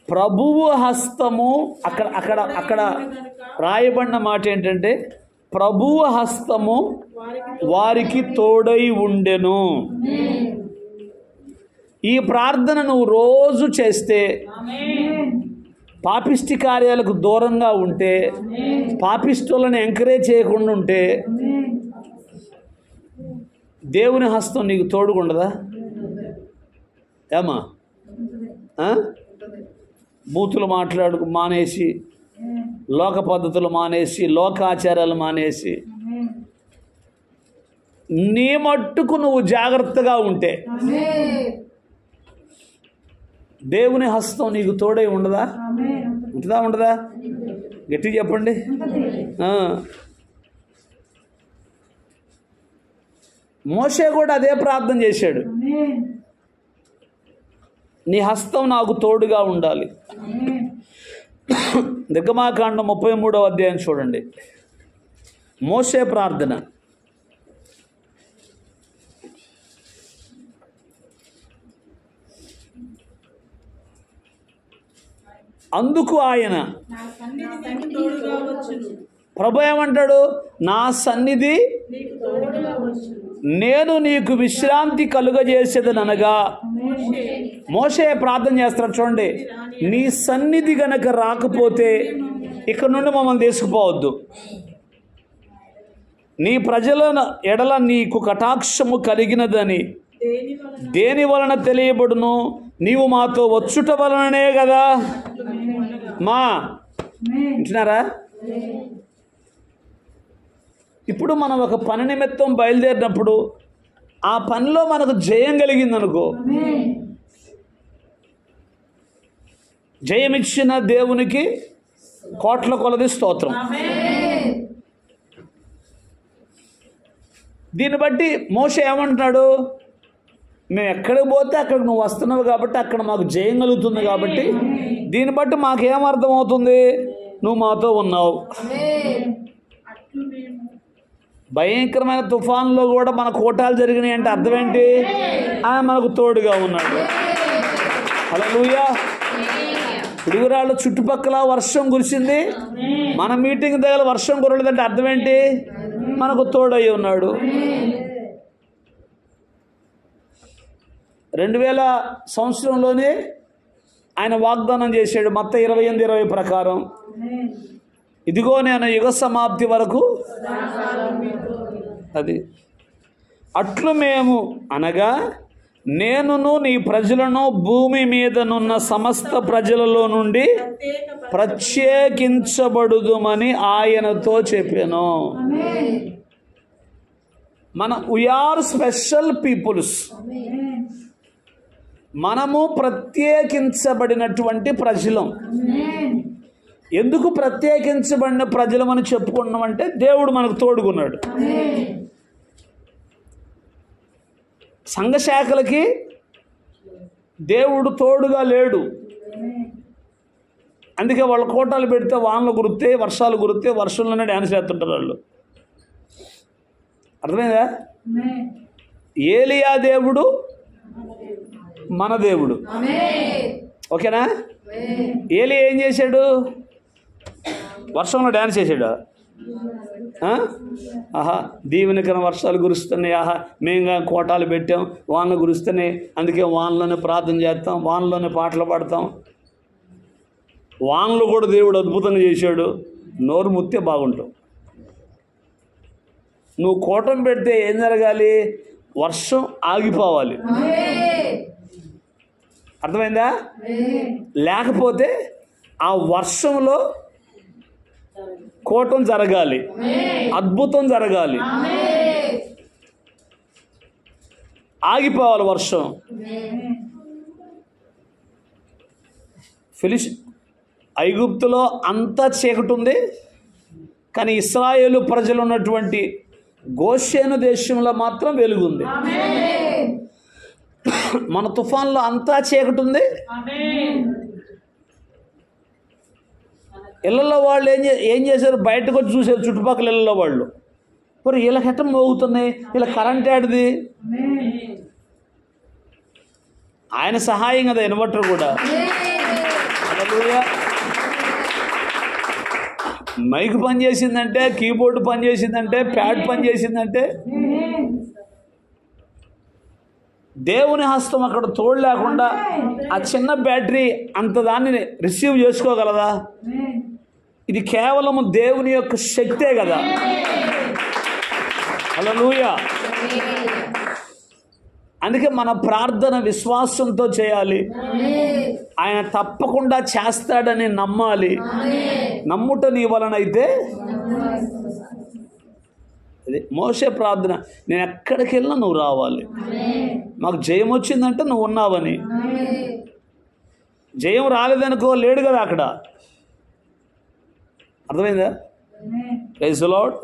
Speaker 1: ప్రభువు హస్తము, అక్కడ రాయబడిన మాట ఏంటంటే, ప్రభువు హస్తము వారికి తోడై ఉండెను. ఈ ప్రార్థన నువ్వు రోజు చేస్తే, పాపిష్టి కార్యాలకు దూరంగా ఉంటే, పాపిష్టులను ఎంకరేజ్ చేయకుండా ఉంటే, దేవుని హస్తం నీకు తోడుగుండదా? ఏమా? బూతులు మానేసి, లోక పద్ధతులు మానేసి, లోకాచారాలు మానేసి, నీ మట్టుకు నువ్వు జాగ్రత్తగా ఉంటే దేవుని హస్తం నీకు తోడై ఉండదా? ఉండదా? గట్టిగా చెప్పండి. మోషే కూడా అదే ప్రార్థన చేశాడు. నీ హస్తం నాకు తోడుగా ఉండాలి. నిర్గమాకాండం 33వ అధ్యాయం చూడండి. మోషే ప్రార్థన. అందుకు ఆయన, ప్రభు ఏమంటాడు? నా సన్నిధి నేను నీకు విశ్రాంతి కలుగజేసేదనగా, మోషే ప్రార్థన చేస్తాడు. చూడండి, నీ సన్నిధి గనక రాకపోతే ఇక్కడ నుండి మమ్మల్ని తీసుకుపోవద్దు. నీ ప్రజల ఎడల నీకు కటాక్షము కలిగినదని దేని వలన తెలియబడును? నీవు మాతో వచ్చుట వలననే కదా. మా వింటున్నారా? ఇప్పుడు మనం ఒక పని నిమిత్తం బయలుదేరినప్పుడు ఆ పనిలో మనకు జయం కలిగిందనుకో, జయమిచ్చిన దేవునికి కోట్ల కొలది స్తోత్రం. దీన్ని బట్టి మోషే ఏమంటున్నాడు? మేము ఎక్కడికి పోతే అక్కడికి నువ్వు వస్తున్నావు కాబట్టి అక్కడ మాకు జయం కలుగుతుంది కాబట్టి దీన్ని బట్టి మాకేమర్థమవుతుంది? నువ్వు మాతో ఉన్నావు. భయంకరమైన తుఫాన్లో కూడా మన కోటాలు జరిగినాయి అంటే అర్థం ఏంటి? ఆయన మనకు తోడుగా ఉన్నాడు. హల్లెలూయా. పిడుగురాళ్ళు చుట్టుపక్కల వర్షం కురిసింది, మన మీటింగ్ దగ్గర వర్షం కురలేదంటే అర్థం ఏంటి? మనకు తోడై ఉన్నాడు. 2000 సంవత్సరంలోనే ఆయన వాగ్దానం చేశాడు మత్తయి 28:20 ప్రకారం, ఇదిగో నేను యుగ సమాప్తి వరకు. అది అట్లు మేము అనగా నేనును నీ ప్రజలను భూమి మీదనున్న సమస్త ప్రజలలో నుండి ప్రత్యేకించబడుదుమని ఆయనతో చెప్పాను. We're special peoples. మనము ప్రత్యేకించబడినటువంటి ప్రజలం. ఎందుకు ప్రత్యేకించబడిన ప్రజలమని చెప్పుకున్నామంటే దేవుడు మనకు తోడుకున్నాడు. సంఘశాఖలకి దేవుడు తోడుగా లేడు. అందుకే వాళ్ళ కోటాలు పెడితే వానలు కురితే, వర్షాలు కురితే వర్షంలోనే డ్యాన్స్ చేస్తుంటారు వాళ్ళు. అర్థమైందా? ఏలియా దేవుడు మన దేవుడు. ఓకేనా? ఏలియా ఏం చేశాడు? వర్షంలో డ్యాన్స్ చేశాడు. ఆహా, దీవెనకరం వర్షాలు కురుస్తున్నాయి, ఆహా మేము కోటాలు పెట్టాం, వానలు కురుస్తున్నాయి, అందుకే వానలోనే ప్రార్థన చేస్తాం, వానలోనే పాటలు పాడతాం. వానలు కూడా దేవుడు అద్భుతంగా చేశాడు. నోరు ముత్తే బాగుంటాం. నువ్వు కోటం పెడితే ఏం జరగాలి? వర్షం ఆగిపోవాలి. అర్థమైందా? లేకపోతే ఆ వర్షంలో కోటం జరగాలి, అద్భుతం జరగాలి, ఆగిపోవాలి వర్షం. ఐగుప్తులో అంతా చీకటి ఉంది, కానీ ఇశ్రాయేలు ప్రజలు ఉన్నటువంటి గోషేను దేశంలో మాత్రం వెలుగుంది. మన తుఫాన్లో అంతా చీకటి ఉంది, ఇళ్ళల్లో వాళ్ళు ఏం చేశారు, బయటకు వచ్చి చూసారు చుట్టుపక్కల ఇళ్ళలో వాళ్ళు, మరి ఇలా హెట్టం మోగుతున్నాయి, ఇలా కరెంట్ ఆడిది. ఆయన సహాయం కదా ఇన్వర్టర్ కూడా. హల్లెలూయా. మైక్ పని చేసిందంటే, కీబోర్డు పని చేసిందంటే, ప్యాడ్ పని చేసిందంటే దేవుని హస్తం అక్కడ తోడు లేకుండా ఆ చిన్న బ్యాటరీ అంత దాన్ని రిసీవ్ చేసుకోగలదా? ఇది కేవలం దేవుని యొక్క శక్తే కదా. హల్లెలూయా. అందుకే మన ప్రార్థన విశ్వాసంతో చేయాలి. ఆయన తప్పకుండా చేస్తాడని నమ్మాలి. నమ్ముట నీ వలనైతే. అదే మోషే ప్రార్థన, నేను ఎక్కడికి వెళ్ళినా నువ్వు రావాలి, మాకు జయం వచ్చిందంటే నువ్వు ఉన్నావని. జయం రాలేదనుకో, లేడు కదా అక్కడ. అర్థమైందా? Praise the Lord.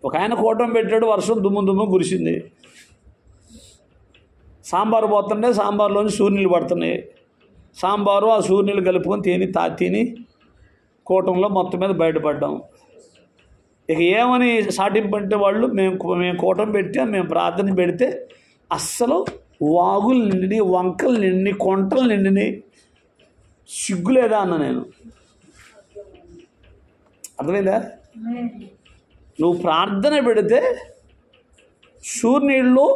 Speaker 1: ఒక ఆయన కోటం పెట్టాడు, వర్షం దుమ్ము కురిసింది. సాంబారు పోతుంటే సాంబార్లోంచి సూర్యులు పడుతున్నాయి. సాంబారు ఆ సూర్యులు కలుపుకొని తిని కోటంలో మొత్తం మీద బయటపడ్డాం. ఇక ఏమని సాటింపంటే వాళ్ళు, మేము కోటం పెట్టాం, మేము ప్రార్థన పెడితే అస్సలు వాగులు నిండిని, వంకలు నిండిని, కొంటలు నిండిని. సిగ్గులేదా అన్న నేను. అర్థమైందా? నువ్వు ప్రార్థన పెడితే సూర్యుళ్ళు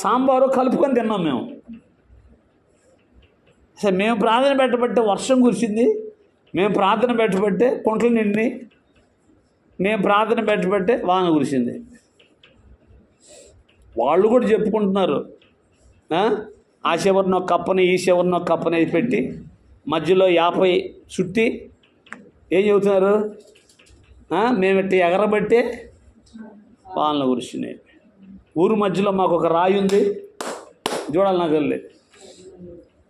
Speaker 1: సాంబారు కలుపుకొని తిన్నాం మేము. అసలు మేము ప్రార్థన పెట్టబట్టే వర్షం కురిసింది, మేము ప్రార్థన పెట్టబట్టే కొంటలు నిండి, మేము ప్రార్థన పెట్టబట్టే వాన కురిసింది. వాళ్ళు కూడా చెప్పుకుంటున్నారు, ఆ చివరినో కప్పని ఈ చివరినో కప్పని పెట్టి మధ్యలో 50 చుట్టి ఏం చెబుతున్నారు, మేము ఇట్లా ఎగరబట్టే వానలు కురిసినాయి. ఊరు మధ్యలో మాకు ఒక రాయి ఉంది, చూడాలి నాకు వెళ్ళి,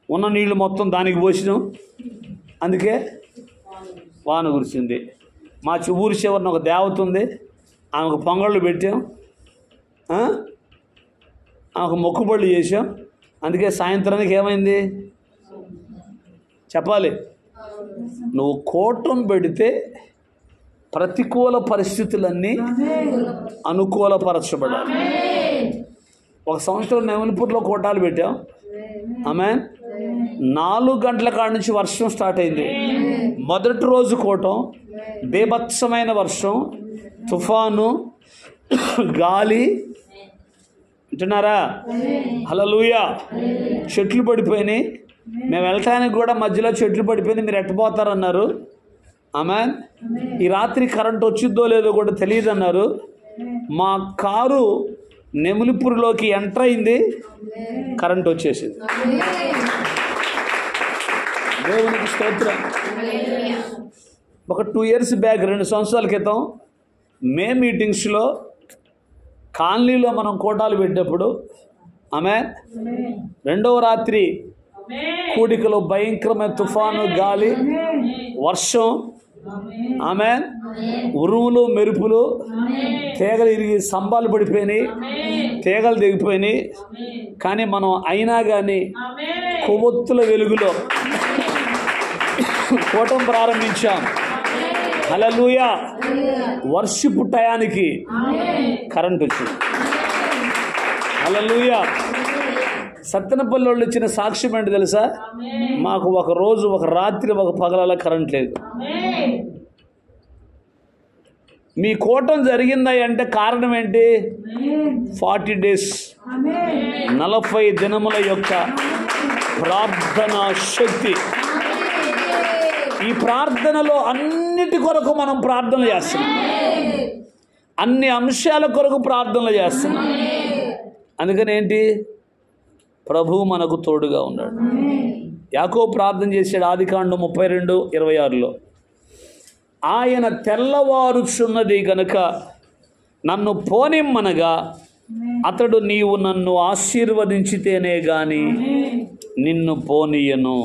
Speaker 1: ఉన్న నీళ్ళు మొత్తం దానికి పోసినాం, అందుకే వాన కురిసింది. మా ఊరి చివరిన ఒక దేవత ఉంది, ఆమెకు పొంగళ్ళు పెట్టాం, ఆమెకు మొక్కుబళ్ళు చేసాం, అందుకే సాయంత్రానికి ఏమైంది చెప్పాలి. నువ్వు కోటం పెడితే ప్రతికూల పరిస్థితులన్నీ అనుకూలపరచబడాలి. ఒక సంవత్సరం నెమలిపూర్లో కోటాలు పెట్టాం. ఆమేన్. 4 గంటల కాడ నుంచి వర్షం స్టార్ట్ అయింది. మొదటి రోజు కోటం, బీభత్సమైన వర్షం, తుఫాను, గాలి. వింటున్నారా? హల్లెలూయా. చెట్లు పడిపోయినాయి. మేము వెళ్ళటానికి కూడా మధ్యలో చెట్లు పడిపోయింది, మీరు ఎట్టపోతారన్నారు. ఆమేన్. ఈ రాత్రి కరెంట్ వచ్చిద్దో లేదో కూడా తెలియదు అన్నారు. మా కారు నెములిపూర్లోకి ఎంటర్ అయింది, కరెంట్ వచ్చేసింది. దేవునికి స్తోత్రం. ఒక 2 years బ్యాక్, 2 సంవత్సరాల క్రితం మే మీటింగ్స్లో కాలనీలో మనం కోటాలు పెట్టినప్పుడు, ఆమేన్, 2వ రాత్రి కూడికలో భయంకరమైన తుఫాను, గాలి, వర్షం, ఆమేన్, ఉరుములు, మెరుపులు, తీగలు ఇరిగి స్తంభాలు పడిపోయినాయి, తీగలు దిగిపోయినాయి. కానీ మనం అయినా కానీ కొవ్వొత్తుల వెలుగులో కోటం ప్రారంభించాం. హల్లెలూయా. వర్షిప్ టయానికి కరెంట్ వచ్చింది. హల్లెలూయా. సత్తెనపల్లి వాళ్ళు ఇచ్చిన సాక్ష్యం ఏంటి తెలుసా? మాకు ఒక రోజు, ఒక రాత్రి, ఒక పగల కరెంట్ లేదు. మీ కోటం జరిగిందా అంటే కారణం ఏంటి? 40 days, 40 దినముల యొక్క ప్రార్థన శక్తి. ఈ ప్రార్థనలో అన్నిటి కొరకు మనం ప్రార్థనలు చేస్తున్నాం, అన్ని అంశాల కొరకు ప్రార్థనలు చేస్తున్నాం. అందుకని ఏంటి? ప్రభువు మనకు తోడుగా ఉన్నాడు. యాకోబు ప్రార్థన చేశాడు ఆదికాండం 32:26. ఆయన తెల్లవారుచున్నది గనుక నన్ను పోనిమ్మనగా అతడు నీవు నన్ను ఆశీర్వదించితేనే గాని నిన్ను పోనీయను.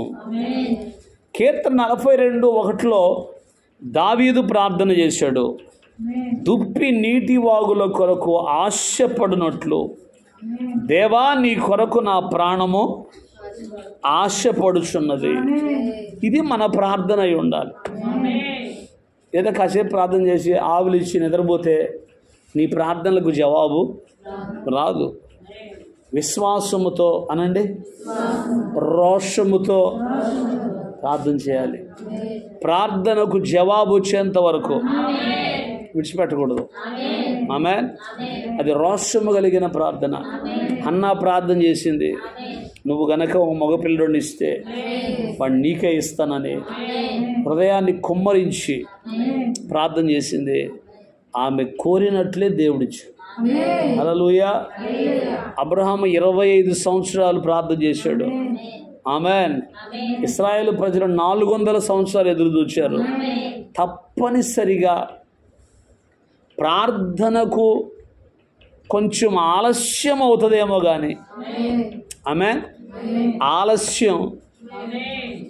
Speaker 1: కీర్తన 42:1 దావీదు ప్రార్థన చేశాడు, దుప్పి నీటి వాగుల కొరకు ఆశపడినట్లు దేవా నీ కొరకు నా ప్రాణము ఆశపడుచున్నది. ఇది మన ప్రార్థన అయి ఉండాలి. ఏదో కాసేపు ప్రార్థన చేసి ఆవులిచ్చి నిద్రపోతే నీ ప్రార్థనలకు జవాబు రాదు. విశ్వాసముతో అనండి, రోషముతో ప్రార్థన చేయాలి. ప్రార్థనకు జవాబు వచ్చేంత వరకు విడిచిపెట్టకూడదు. ఆమేన్. అది రోషము కలిగిన ప్రార్థన. హన్నా ప్రార్థన చేసింది, నువ్వు గనక ఒక మగపిల్లడిని ఇస్తే వాడు నీకే ఇస్తానని హృదయాన్ని కుమ్మరించి ప్రార్థన చేసింది. ఆమె కోరినట్లే దేవుడిచ్చు. హల్లెలూయా. అబ్రహాము 25 సంవత్సరాలు ప్రార్థన చేశాడు. ఆమేన్. ఇశ్రాయేలు ప్రజలు 400 సంవత్సరాలు ఎదురు చూచారు. తప్పనిసరిగా ప్రార్థనకు కొంచెం ఆలస్యం అవుతుందేమో కానీ ఆమేన్, ఆలస్యం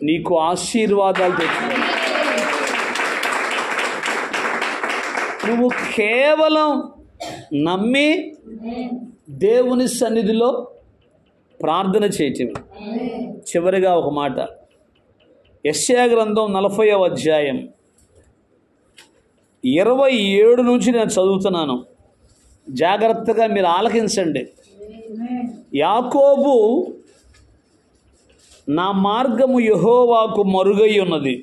Speaker 1: నీకు ఆశీర్వాదాలు తెచ్చుకో. నువ్వు కేవలం నమ్మి దేవుని సన్నిధిలో ప్రార్థన చేయటం. చివరిగా ఒక మాట, యెషయా గ్రంథం 40వ అధ్యాయం 27 నుంచి నేను చదువుతున్నాను. జాగ్రత్తగా మీరు ఆలకించండి. యాకోబు నా మార్గము యెహోవాకు మరుగై ఉన్నది,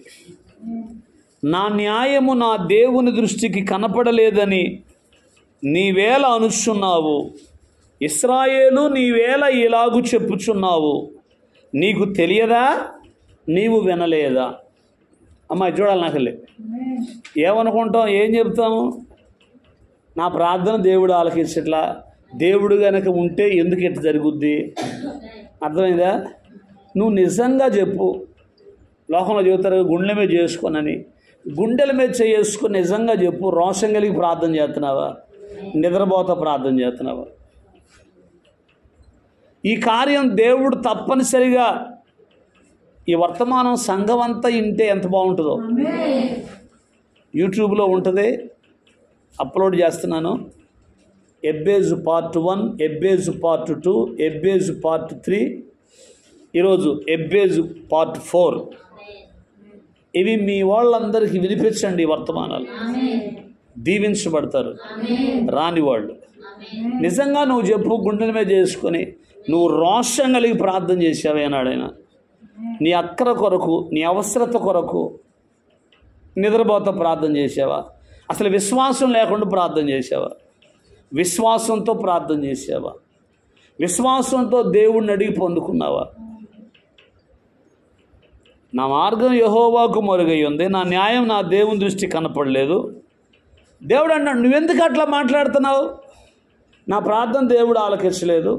Speaker 1: నా న్యాయము నా దేవుని దృష్టికి కనపడలేదని నీవేళ అనుచున్నావు. ఇశ్రాయేలు నీవేళ ఇలాగు చెప్పుచున్నావు, నీకు తెలియదా, నీవు వినలేదా? అమ్మాయి చూడాలి. నాకలే ఏమనుకుంటాం, ఏం చెప్తాము? నా ప్రార్థన దేవుడు ఆలకించట్లా, దేవుడు కనుక ఉంటే ఎందుకు ఇట్లా జరుగుద్ది? అర్థమైందా? నువ్వు నిజంగా చెప్పు. లోకంలో చెబుతారు గుండెల మీద చేసుకోనని. గుండెల మీద చేసుకుని నిజంగా చెప్పు. రోషం కలిగి ప్రార్థన చేస్తున్నావా, నిద్రపోతా ప్రార్థన చేస్తున్నావా? ఈ కార్యం దేవుడు తప్పనిసరిగా ఈ వర్తమానం సంఘం అంతా ఇంటే ఎంత బాగుంటుందో. యూట్యూబ్లో ఉంటుంది, అప్లోడ్ చేస్తున్నాను. ఎబ్బేజు పార్ట్ 1, ఎబ్బేజు పార్ట్ 2, ఎబ్బేజు పార్ట్ 3, ఈరోజు ఎబ్బేజు పార్ట్ 4. ఇవి మీ వాళ్ళందరికీ వినిపించండి. ఈ వర్తమానాలు దీవించబడతారు. రాని వాళ్ళు నిజంగా నువ్వు చెప్పు, గుండెల మీద చేసుకొని నువ్వు రోషం కలిగి ప్రార్థన చేసావు ఏనాడైనా? నీ అక్కర కొరకు, నీ అవసరత కొరకు నిద్రపోత ప్రార్థన చేసావా? అసలు విశ్వాసం లేకుండా ప్రార్థన చేసావా? విశ్వాసంతో ప్రార్థన చేసావా? విశ్వాసంతో దేవుడిని అడిగి పొందుకున్నావా? నా మార్గం యెహోవాకు మరుగై ఉంది, నా న్యాయం నా దేవుని దృష్టి కనపడలేదు. దేవుడు అన్నాడు, నువ్వెందుకు అట్లా మాట్లాడుతున్నావు? నా ప్రార్థన దేవుడు ఆలకించలేదు,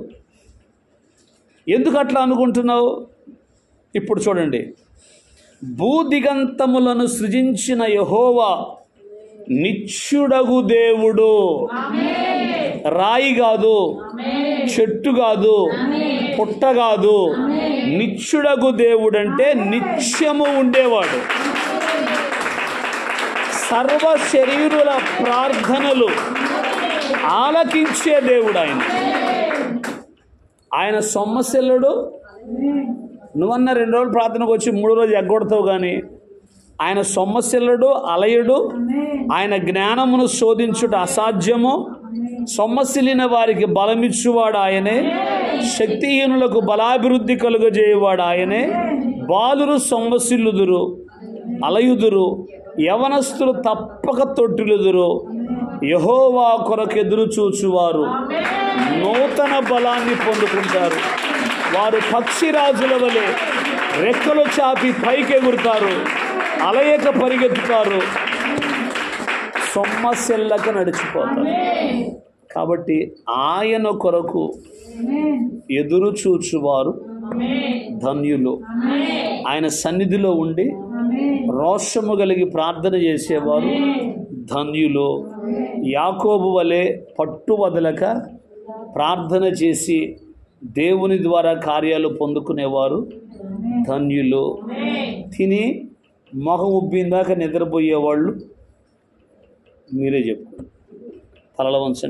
Speaker 1: ఎందుకు అట్లా అనుకుంటున్నావు? ఇప్పుడు చూడండి, భూదిగంతములను సృజించిన యెహోవా నిత్యుడగు దేవుడు. రాయి కాదు, చెట్టు కాదు, పుట్ట కాదు. నిత్యుడగు దేవుడు అంటే నిత్యము ఉండేవాడు. సర్వ శరీరుల ప్రార్థనలు ఆలకించే దేవుడు ఆయన. ఆయన సొమ్మశిల్లుడు. నువ్వన్న 2 రోజులు ప్రార్థనకు వచ్చి 3వ రోజు ఎగ్గొడతావు, కానీ ఆయన సొమ్మశిల్లుడు, అలయుడు. ఆయన జ్ఞానమును శోధించుట అసాధ్యము. సొమ్మసిలిన వారికి బలమిచ్చువాడు ఆయనే, శక్తిహీనులకు బలాభివృద్ధి కలుగజేయవాడు ఆయనే. బాలురు సొమ్మసిల్లుదురు, అలయుదురు, యవనస్తులు తప్పక తొట్టిలుదురు. యెహోవా కొరకు ఎదురు చూచువారు నూతన బలాన్ని పొందుకుంటారు. వారు పక్షిరాజుల వలె రెక్కలు చాపి పైకి ఎగురుతారు, అలయక పరిగెత్తుతారు, సొమ్మసిల్లక నడిచిపోతారు. కాబట్టి ఆయన కొరకు ఎదురు చూచువారు ధన్యులు. ఆయన సన్నిధిలో ఉండి రోషము కలిగి ప్రార్థన చేసేవారు ధన్యులు. యాకోబు వలె పట్టు వదలక ప్రార్థన చేసి దేవుని ద్వారా కార్యాలు పొందుకునేవారు ధన్యులు. తిని మొహం ఉబ్బిందాక నిద్రపోయేవాళ్ళు మీరే చెప్పు. తలల వంచండి.